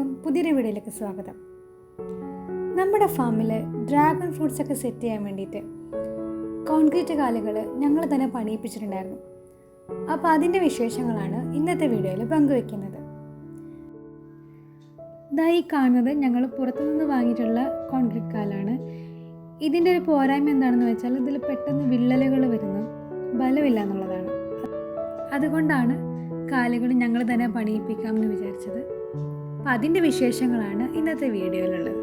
എല്ലാവർക്കും പുതിയൊരു വീഡിയോയിലേക്ക് സ്വാഗതം. നമ്മുടെ ഫാമിൽ ഡ്രാഗൺ ഫ്രൂട്ട്സ് ഒക്കെ സെറ്റ് ചെയ്യാൻ വേണ്ടിയിട്ട് കോൺക്രീറ്റ് കാലുകൾ ഞങ്ങൾ തന്നെ പണിയിപ്പിച്ചിട്ടുണ്ടായിരുന്നു. അപ്പോൾ അതിൻ്റെ വിശേഷങ്ങളാണ് ഇന്നത്തെ വീഡിയോയിൽ പങ്കുവെക്കുന്നത്. ഈ കാണുന്നത് ഞങ്ങൾ പുറത്തുനിന്ന് വാങ്ങിയിട്ടുള്ള കോൺക്രീറ്റ് കാലാണ്. ഇതിൻ്റെ ഒരു പോരായ്മ എന്താണെന്ന് വെച്ചാൽ ഇതിൽ പെട്ടെന്ന് വിള്ളലുകൾ വരുന്നു, ബലമില്ല എന്നുള്ളതാണ്. അതുകൊണ്ടാണ് കാലുകൾ ഞങ്ങൾ തന്നെ പണിയിപ്പിക്കാമെന്ന് വിചാരിച്ചത്. അപ്പം അതിൻ്റെ വിശേഷങ്ങളാണ് ഇന്നത്തെ വീഡിയോയിലുള്ളത്.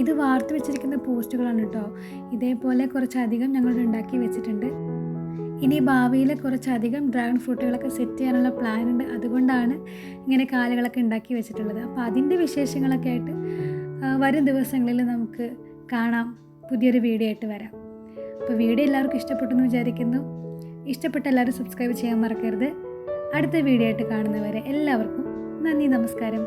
ഇത് വാർത്ത് വെച്ചിരിക്കുന്ന പോസ്റ്റുകളാണ് കേട്ടോ. ഇതേപോലെ കുറച്ചധികം ഞങ്ങൾ ഉണ്ടാക്കി വെച്ചിട്ടുണ്ട്. ഇനി ഭാവിയിൽ കുറച്ചധികം ഡ്രാഗൺ ഫ്രൂട്ടുകളൊക്കെ സെറ്റ് ചെയ്യാനുള്ള പ്ലാൻ ഉണ്ട്. അതുകൊണ്ടാണ് ഇങ്ങനെ കാലുകളൊക്കെ ഉണ്ടാക്കി വെച്ചിട്ടുള്ളത്. അപ്പോൾ അതിൻ്റെ വിശേഷങ്ങളൊക്കെ ആയിട്ട് വരും ദിവസങ്ങളിൽ നമുക്ക് കാണാം. പുതിയൊരു വീഡിയോ ആയിട്ട് വരാം. അപ്പോൾ വീഡിയോ എല്ലാവർക്കും ഇഷ്ടപ്പെട്ടെന്ന് വിചാരിക്കുന്നു. ഇഷ്ടപ്പെട്ട എല്ലാവരും സബ്സ്ക്രൈബ് ചെയ്യാൻ മറക്കരുത്. അടുത്ത വീഡിയോ ആയിട്ട് കാണുന്നവരെ എല്ലാവർക്കും നന്ദി, നമസ്കാരം.